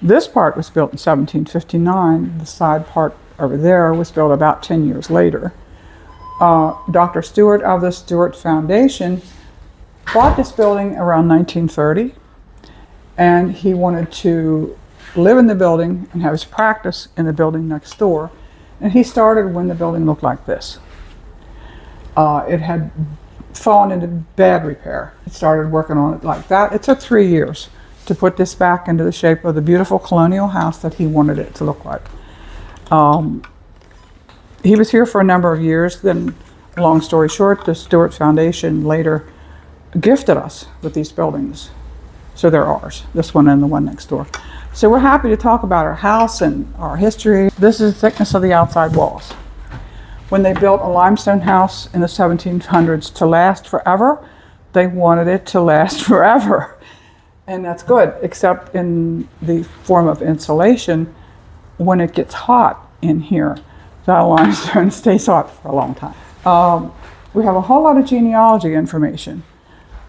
This part was built in 1759. The side part over there was built about 10 years later. Dr. Stewart of the Stewart Foundation bought this building around 1930, and he wanted to live in the building and have his practice in the building next door. And he started when the building looked like this. It had fallen into bad repair. He started working on it like that. It took 3 years to put this back into the shape of the beautiful colonial house that he wanted it to look like. He was here for a number of years. Then, long story short, the Stewart Foundation later gifted us with these buildings. So they're ours, this one and the one next door. So we're happy to talk about our house and our history. This is the thickness of the outside walls. When they built a limestone house in the 1700s to last forever, they wanted it to last forever. And that's good, except in the form of insulation. When it gets hot in here, that limestone stays hot for a long time. We have a whole lot of genealogy information,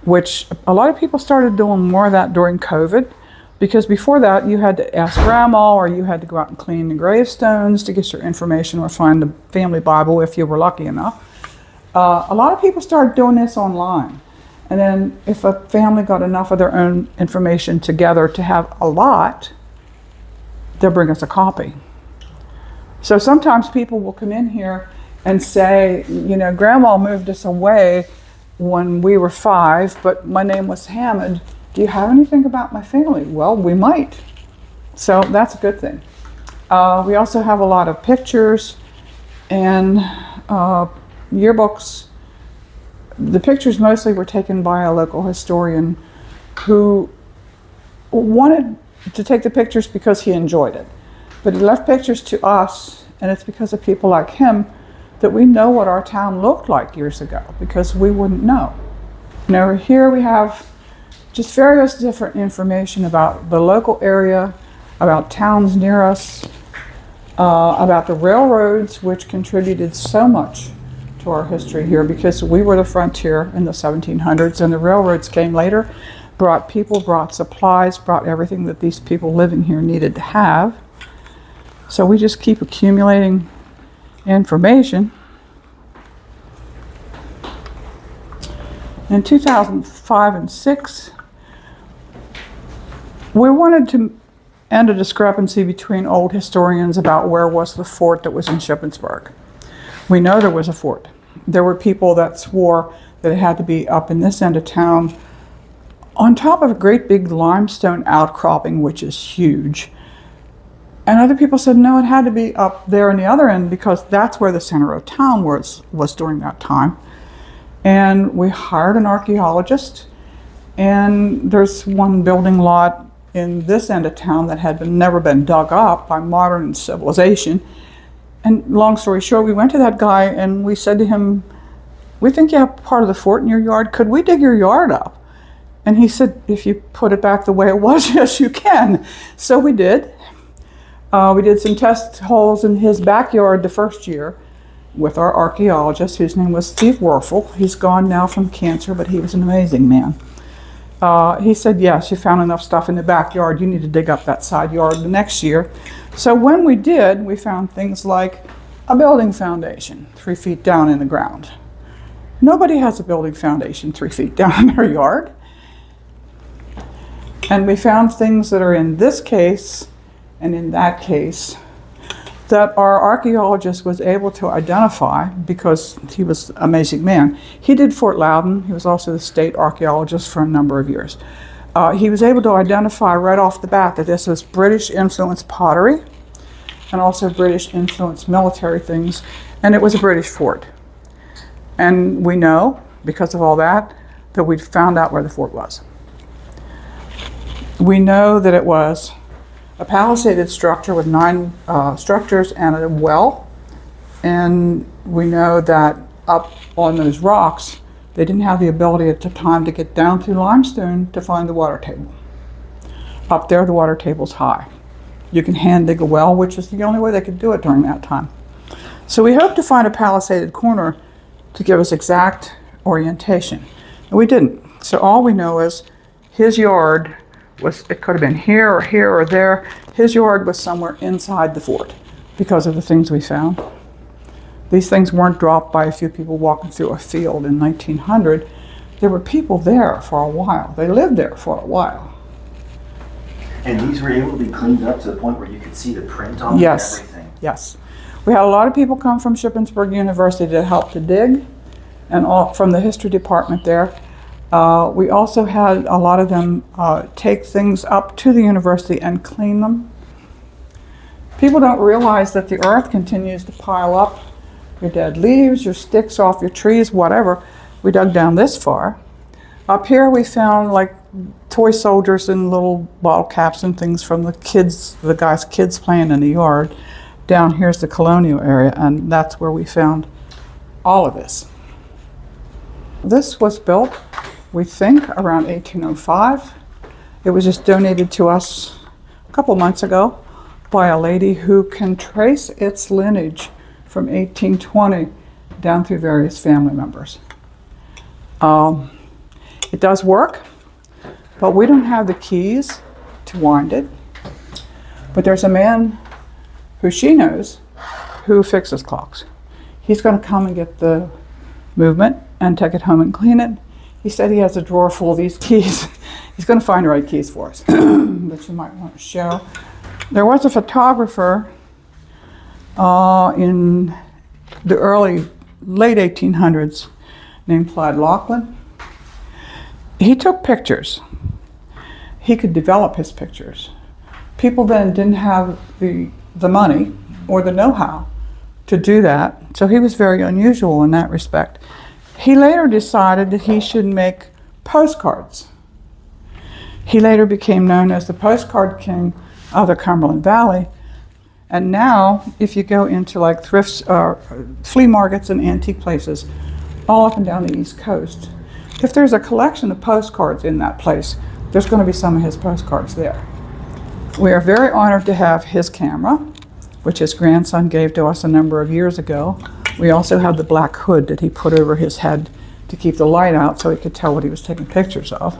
which a lot of people started doing more of that during COVID, because before that you had to ask grandma, or you had to go out and clean the gravestones to get your information, or find the family Bible if you were lucky enough. A lot of people started doing this online. And then if a family got enough of their own information together to have a lot, they'll bring us a copy. So sometimes people will come in here and say, you know, Grandma moved us away when we were 5, but my name was Hammond. Do you have anything about my family? Well, we might. So that's a good thing. We also have a lot of pictures and yearbooks. The pictures mostly were taken by a local historian who wanted to take the pictures because he enjoyed it. But he left pictures to us, and it's because of people like him that we know what our town looked like years ago, because we wouldn't know. Now here we have just various different information about the local area, about towns near us, about the railroads, which contributed so much to our history here, because we were the frontier in the 1700s, and the railroads came later, brought people, brought supplies, brought everything that these people living here needed to have. So we just keep accumulating information. In 2005 and 6, we wanted to end a discrepancy between old historians about where was the fort that was in Shippensburg. We know there was a fort. There were people that swore that it had to be up in this end of town on top of a great big limestone outcropping, which is huge. And other people said, no, it had to be up there on the other end, because that's where the center of town was during that time. And we hired an archaeologist, and there's one building lot in this end of town that had never been dug up by modern civilization. And long story short, we went to that guy and we said to him, we think you have part of the fort in your yard. Could we dig your yard up? And he said, if you put it back the way it was, yes, you can. So we did. We did some test holes in his backyard the first year with our archaeologist, whose name was Steve Werfel. He's gone now from cancer, but he was an amazing man. He said, yes, you found enough stuff in the backyard. You need to dig up that side yard the next year. So when we did, we found things like a building foundation 3 feet down in the ground. Nobody has a building foundation 3 feet down in their yard. And we found things that are in this case and in that case that our archaeologist was able to identify, because he was an amazing man. He did Fort Loudon. He was also the state archaeologist for a number of years. He was able to identify right off the bat that this was British influenced pottery and also British influenced military things, and it was a British fort. And we know, because of all that we found out where the fort was. We know that it was a palisaded structure with 9 structures and a well. And we know that up on those rocks, they didn't have the ability at the time to get down through limestone to find the water table. Up there, the water table's high. You can hand dig a well, which is the only way they could do it during that time. So we hope to find a palisaded corner to give us exact orientation. And we didn't. So all we know is his yard it could have been here or there. His yard was somewhere inside the fort because of the things we found. These things weren't dropped by a few people walking through a field in 1900. There were people there for a while. They lived there for a while. And these were able to be cleaned up to the point where you could see the print on them and everything? Yes. We had a lot of people come from Shippensburg University to help to dig, and all from the history department there. We also had a lot of them take things up to the university and clean them. People don't realize that the earth continues to pile up. Your dead leaves, your sticks off your trees, whatever. We dug down this far. Up here we found like toy soldiers and little bottle caps and things from the guys' kids playing in the yard. Down here's the colonial area, and that's where we found all of this. This was built, we think, around 1805. It was just donated to us a couple months ago by a lady who can trace its lineage from 1820 down through various family members. It does work, but we don't have the keys to wind it. But there's a man who she knows who fixes clocks. He's going to come and get the movement and take it home and clean it. He said he has a drawer full of these keys. He's going to find the right keys for us, that you might want to show. There was a photographer in the late 1800s named Clyde Lachlan. He took pictures. He could develop his pictures. People then didn't have the money or the know-how to do that, so he was very unusual in that respect. He later decided that he should make postcards. He later became known as the postcard king of the Cumberland Valley. And now, if you go into like thrifts, flea markets and antique places all up and down the East Coast, if there's a collection of postcards in that place, there's going to be some of his postcards there. We are very honored to have his camera, which his grandson gave to us a number of years ago. We also have the black hood that he put over his head to keep the light out so he could tell what he was taking pictures of.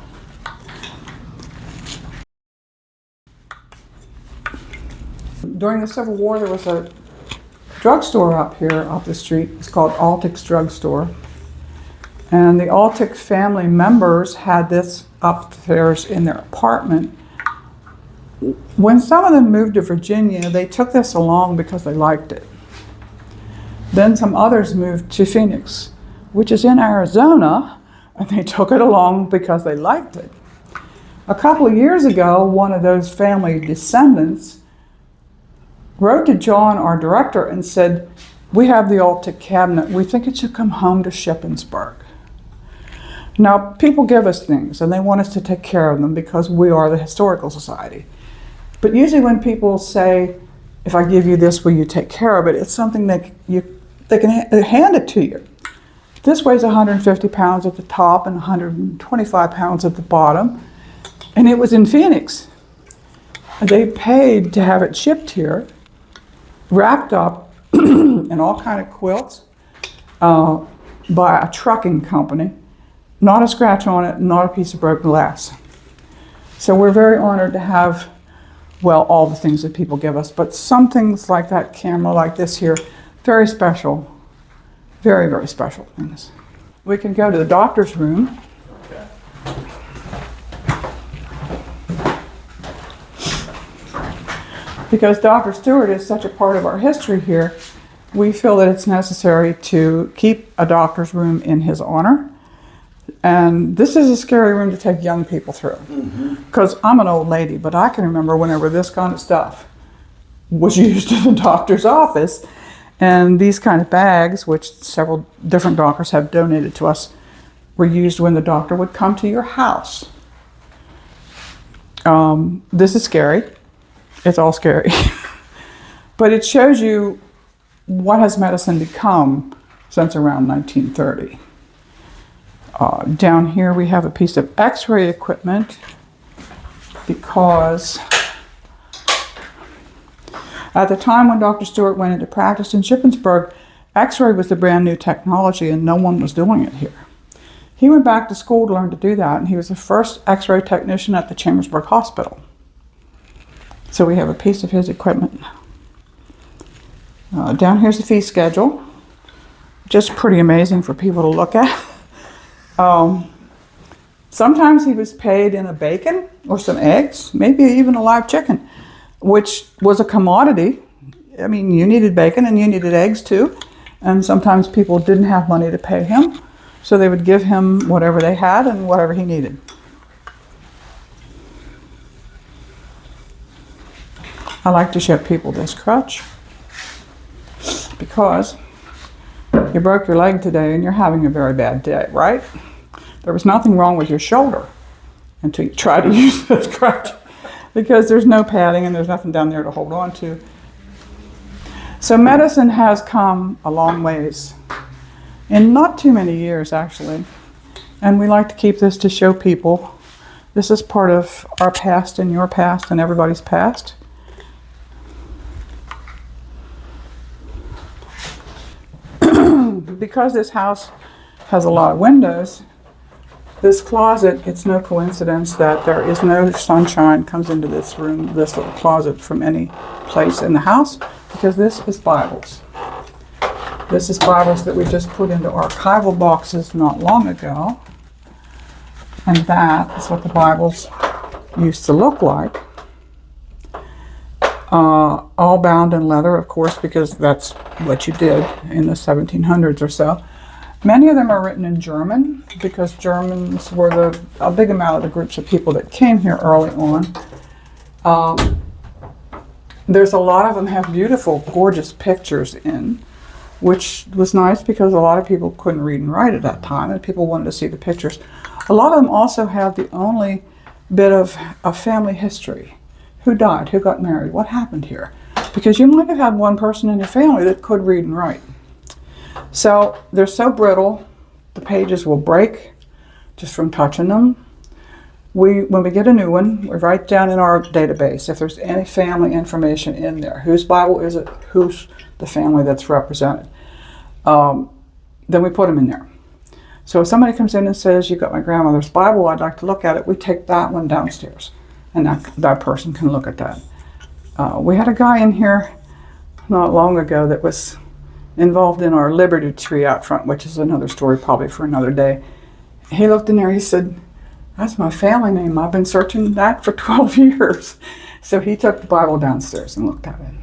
During the Civil War, there was a drugstore up here, up the street. It's called Altick's Drugstore. And the Altick family members had this upstairs in their apartment. When some of them moved to Virginia, they took this along because they liked it. Then some others moved to Phoenix, which is in Arizona, and they took it along because they liked it. A couple of years ago, one of those family descendants wrote to John, our director, and said, "We have the Altick cabinet. We think it should come home to Shippensburg." Now, people give us things, and they want us to take care of them because we are the Historical Society. But usually when people say, "If I give you this, will you take care of it?" it's something that they can hand it to you. This weighs 150 pounds at the top and 125 pounds at the bottom. And it was in Phoenix. They paid to have it shipped here, wrapped up in all kind of quilts by a trucking company. Not a scratch on it, not a piece of broken glass. So we're very honored to have, well, all the things that people give us, but some things like that camera, like this here, very special, very, very special things. We can go to the doctor's room. Because Dr. Stewart is such a part of our history here, we feel that it's necessary to keep a doctor's room in his honor. And this is a scary room to take young people through. Because I'm an old lady, but I can remember whenever this kind of stuff was used in the doctor's office. And these kind of bags, which several different doctors have donated to us, were used when the doctor would come to your house. This is scary. It's all scary. But it shows you what has medicine become since around 1930. Down here we have a piece of x-ray equipment because at the time when Dr. Stewart went into practice in Shippensburg, x-ray was the brand new technology and no one was doing it here. He went back to school to learn to do that, and he was the first x-ray technician at the Shippensburg Hospital. So we have a piece of his equipment. Down here's the fee schedule. Just pretty amazing for people to look at. Sometimes he was paid in a bacon or some eggs, maybe even a live chicken, which was a commodity. I mean, you needed bacon and you needed eggs too. And sometimes people didn't have money to pay him, so they would give him whatever they had and whatever he needed. I like to show people this crutch because you broke your leg today and you're having a very bad day, right? There was nothing wrong with your shoulder until you try to use this crutch because there's no padding and there's nothing down there to hold on to. So medicine has come a long ways in not too many years, actually. And we like to keep this to show people this is part of our past and your past and everybody's past. Because this house has a lot of windows, this closet, it's no coincidence that there is no sunshine comes into this room, this little closet, from any place in the house, because this is Bibles. This is Bibles that we just put into archival boxes not long ago. And that is what the Bibles used to look like. All bound in leather, of course, because that's what you did in the 1700s or so. Many of them are written in German because Germans were a big amount of the groups of people that came here early on. There's a lot of them have beautiful, gorgeous pictures in, which was nice because a lot of people couldn't read and write at that time and people wanted to see the pictures. A lot of them also have the only bit of family history. Who died? Who got married? What happened here? Because you might have had one person in your family that could read and write. So they're so brittle, the pages will break just from touching them. When we get a new one, we write down in our database if there's any family information in there. Whose Bible is it? Who's the family that's represented? Then we put them in there. So if somebody comes in and says, you've got my grandmother's Bible, I'd like to look at it, we take that one downstairs. And that person can look at that. We had a guy in here not long ago that was involved in our Liberty Tree out front, which is another story probably for another day. He looked in there, he said, that's my family name. I've been searching that for 12 years. So he took the Bible downstairs and looked at it.